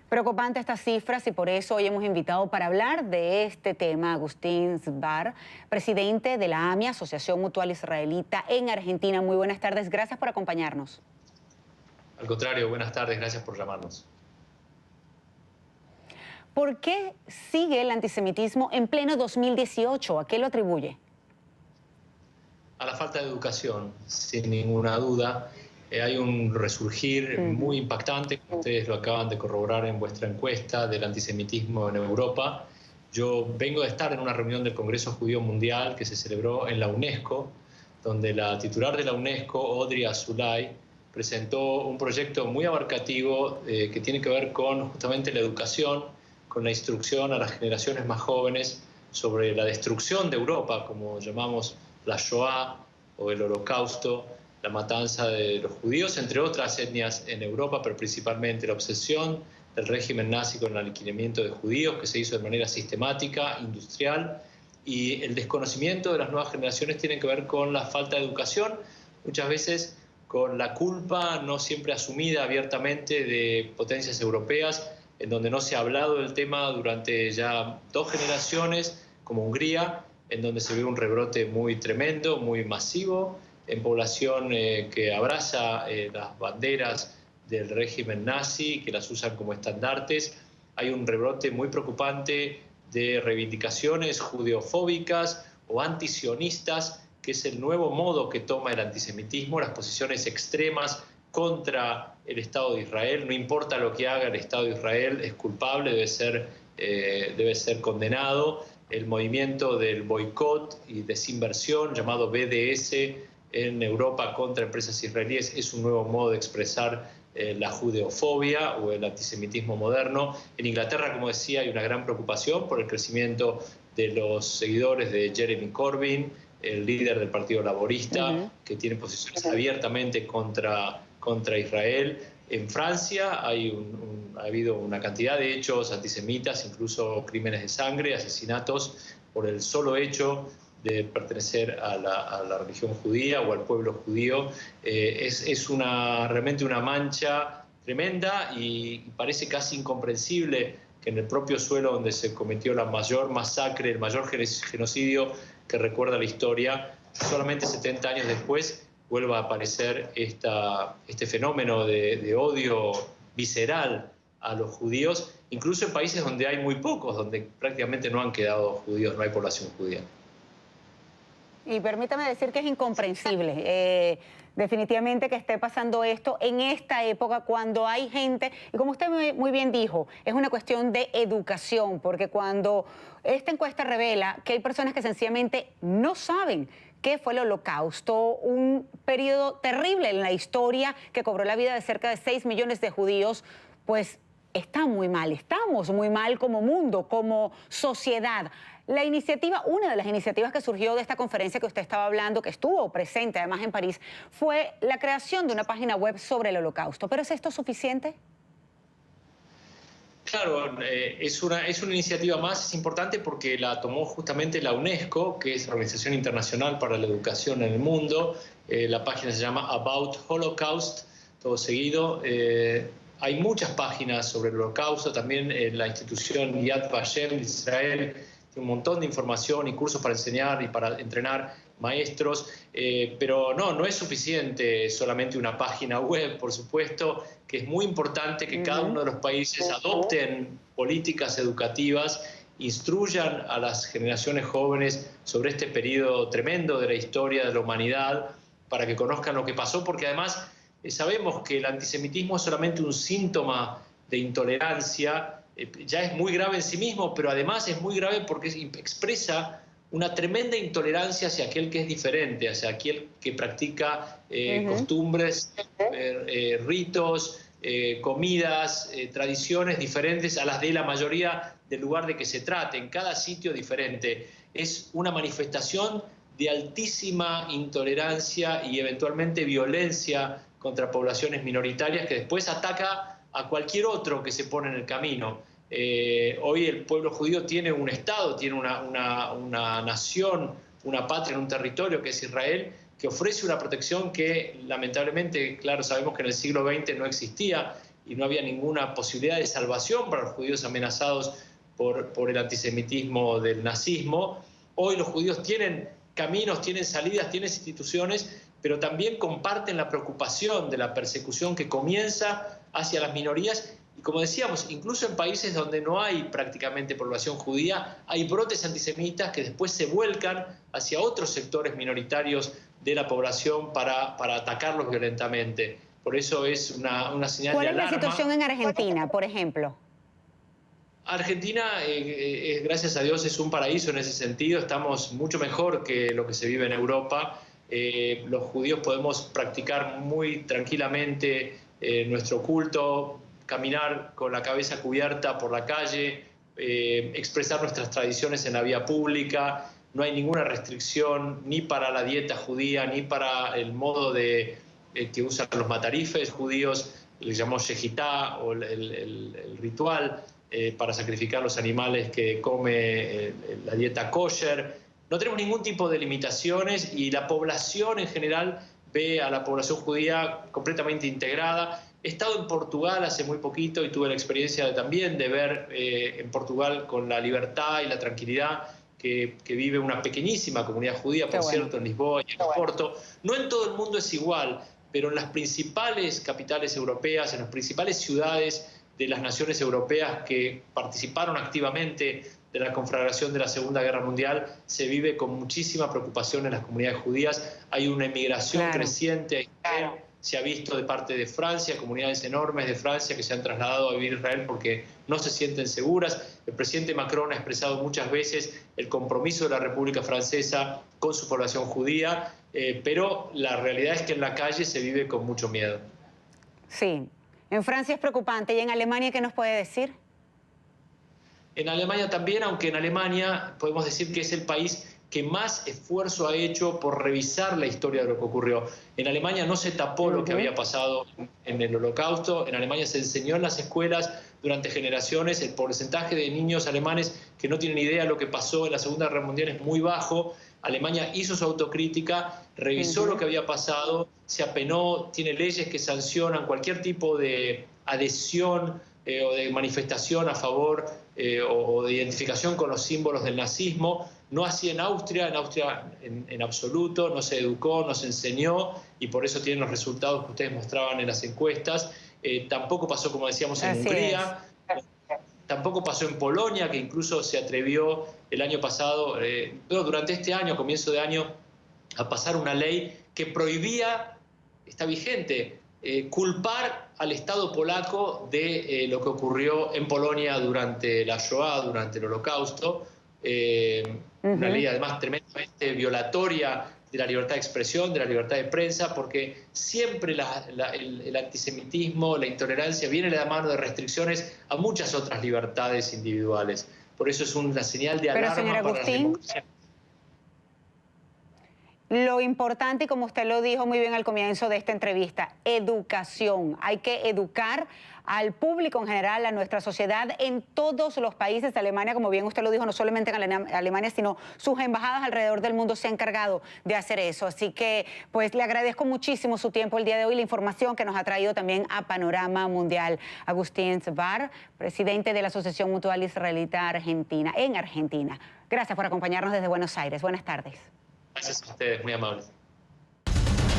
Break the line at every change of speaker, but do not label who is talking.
Preocupante estas cifras y por eso hoy hemos invitado para hablar de este tema a Agustín Sbar, presidente de la AMIA, Asociación Mutual Israelita en Argentina. Muy buenas tardes, gracias por acompañarnos.
Al contrario, buenas tardes, gracias por llamarnos.
¿Por qué sigue el antisemitismo en pleno 2018? ¿A qué lo atribuye?
A la falta de educación, sin ninguna duda. Hay un resurgir muy impactante, como ustedes lo acaban de corroborar en vuestra encuesta, del antisemitismo en Europa. Yo vengo de estar en una reunión del Congreso Judío Mundial que se celebró en la UNESCO, donde la titular de la UNESCO, Audrey Azoulay, presentó un proyecto muy abarcativo que tiene que ver con justamente la educación, con la instrucción a las generaciones más jóvenes sobre la destrucción de Europa, como llamamos la Shoah o el Holocausto, la matanza de los judíos, entre otras etnias en Europa, pero principalmente la obsesión del régimen nazi con el aniquilamiento de judíos, que se hizo de manera sistemática, industrial, y el desconocimiento de las nuevas generaciones tiene que ver con la falta de educación, muchas veces con la culpa no siempre asumida abiertamente de potencias europeas, en donde no se ha hablado del tema durante ya 2 generaciones, como Hungría, en donde se ve un rebrote muy tremendo, muy masivo, en población que abraza las banderas del régimen nazi, que las usan como estandartes. Hay un rebrote muy preocupante de reivindicaciones judeofóbicas o antisionistas, que es el nuevo modo que toma el antisemitismo, las posiciones extremas contra el Estado de Israel. No importa lo que haga el Estado de Israel, es culpable, debe ser condenado. El movimiento del boicot y desinversión, llamado BDS, en Europa contra empresas israelíes, es un nuevo modo de expresar la judeofobia o el antisemitismo moderno. En Inglaterra, como decía, hay una gran preocupación por el crecimiento de los seguidores de Jeremy Corbyn, el líder del Partido Laborista, que tiene posiciones abiertamente contra Israel. En Francia ha habido una cantidad de hechos antisemitas, incluso crímenes de sangre, asesinatos por el solo hecho de pertenecer a la religión judía o al pueblo judío. Es realmente una mancha tremenda y parece casi incomprensible que en el propio suelo donde se cometió la mayor masacre, el mayor genocidio que recuerda la historia, solamente 70 años después vuelva a aparecer este fenómeno de odio visceral a los judíos, incluso en países donde hay muy pocos, donde prácticamente no han quedado judíos, no hay población judía.
Y permítame decir que es incomprensible, definitivamente, que esté pasando esto en esta época cuando hay gente, y como usted muy bien dijo, es una cuestión de educación, porque cuando esta encuesta revela que hay personas que sencillamente no saben qué fue el Holocausto, un periodo terrible en la historia que cobró la vida de cerca de 6 millones de judíos, pues está muy mal, estamos muy mal como mundo, como sociedad. La iniciativa, una de las iniciativas que surgió de esta conferencia que usted estaba hablando, que estuvo presente además en París, fue la creación de una página web sobre el Holocausto. ¿Pero es esto suficiente?
Claro, es una iniciativa más, es importante porque la tomó justamente la UNESCO, que es la Organización Internacional para la Educación en el Mundo. La página se llama About Holocaust, todo seguido. Hay muchas páginas sobre el Holocausto, también la institución Yad Vashem de Israel tiene un montón de información y cursos para enseñar y para entrenar maestros, pero no es suficiente solamente una página web, por supuesto, que es muy importante que cada uno de los países adopten políticas educativas, instruyan a las generaciones jóvenes sobre este periodo tremendo de la historia de la humanidad, para que conozcan lo que pasó, porque además sabemos que el antisemitismo es solamente un síntoma de intolerancia. Ya es muy grave en sí mismo, pero además es muy grave porque expresa una tremenda intolerancia hacia aquel que es diferente, hacia aquel que practica costumbres, ritos, comidas, tradiciones diferentes a las de la mayoría del lugar de que se trate, en cada sitio diferente. Es una manifestación de altísima intolerancia y eventualmente violencia contra poblaciones minoritarias, que después ataca a cualquier otro que se pone en el camino. Hoy el pueblo judío tiene un Estado, tiene una nación, una patria en un territorio que es Israel, que ofrece una protección que lamentablemente, claro, sabemos que en el siglo XX no existía, y no había ninguna posibilidad de salvación para los judíos amenazados por el antisemitismo del nazismo. Hoy los judíos tienen caminos, tienen salidas, tienen instituciones, pero también comparten la preocupación de la persecución que comienza hacia las minorías. Y como decíamos, incluso en países donde no hay prácticamente población judía, hay brotes antisemitas que después se vuelcan hacia otros sectores minoritarios de la población para atacarlos violentamente. Por eso es una señal de alarma.
¿Cuál es la situación en Argentina, por ejemplo?
Argentina, gracias a Dios, es un paraíso en ese sentido. Estamos mucho mejor que lo que se vive en Europa. Los judíos podemos practicar muy tranquilamente nuestro culto, caminar con la cabeza cubierta por la calle, expresar nuestras tradiciones en la vía pública. No hay ninguna restricción ni para la dieta judía, ni para el modo que usan los matarifes judíos, le llamamos shejitá, o el ritual para sacrificar los animales que come la dieta kosher. No tenemos ningún tipo de limitaciones y la población en general ve a la población judía completamente integrada. He estado en Portugal hace muy poquito y tuve la experiencia también de ver en Portugal con la libertad y la tranquilidad que vive una pequeñísima comunidad judía, por cierto, en Lisboa y en Oporto. No en todo el mundo es igual, pero en las principales capitales europeas, en las principales ciudades de las naciones europeas que participaron activamente de la conflagración de la Segunda Guerra Mundial, se vive con muchísima preocupación en las comunidades judías. Hay una emigración creciente. Se ha visto de parte de Francia, comunidades enormes de Francia que se han trasladado a vivir a Israel porque no se sienten seguras. El presidente Macron ha expresado muchas veces el compromiso de la República Francesa con su población judía, pero la realidad es que en la calle se vive con mucho miedo.
Sí, en Francia es preocupante. ¿Y en Alemania qué nos puede decir?
En Alemania también, aunque en Alemania podemos decir que es el país que más esfuerzo ha hecho por revisar la historia de lo que ocurrió. En Alemania no se tapó lo que había pasado en el Holocausto. En Alemania se enseñó en las escuelas durante generaciones. El porcentaje de niños alemanes que no tienen idea de lo que pasó en la Segunda Guerra Mundial es muy bajo. Alemania hizo su autocrítica, revisó lo que había pasado, se apenó, tiene leyes que sancionan cualquier tipo de adhesión o de manifestación a favor o de identificación con los símbolos del nazismo. No así en Austria en absoluto, no se educó, no se enseñó y por eso tienen los resultados que ustedes mostraban en las encuestas. Tampoco pasó, como decíamos, en Hungría, tampoco pasó en Polonia, que incluso se atrevió el año pasado, durante este año, comienzo de año, a pasar una ley que prohibía, está vigente, culpar al Estado polaco de lo que ocurrió en Polonia durante la Shoah, durante el Holocausto. Una ley además tremendamente violatoria de la libertad de expresión, de la libertad de prensa, porque siempre el antisemitismo, la intolerancia viene de la mano de restricciones a muchas otras libertades individuales. Por eso es una señal de alarma para la democracia.
Lo importante, y como usted lo dijo muy bien al comienzo de esta entrevista, educación. Hay que educar al público en general, a nuestra sociedad en todos los países. Alemania, como bien usted lo dijo, no solamente en Alemania, sino sus embajadas alrededor del mundo se han encargado de hacer eso. Así que, pues, le agradezco muchísimo su tiempo el día de hoy, la información que nos ha traído también a Panorama Mundial. Agustín Zbar, presidente de la Asociación Mutual Israelita Argentina, en Argentina. Gracias por acompañarnos desde Buenos Aires. Buenas tardes.
Gracias a ustedes, muy amables.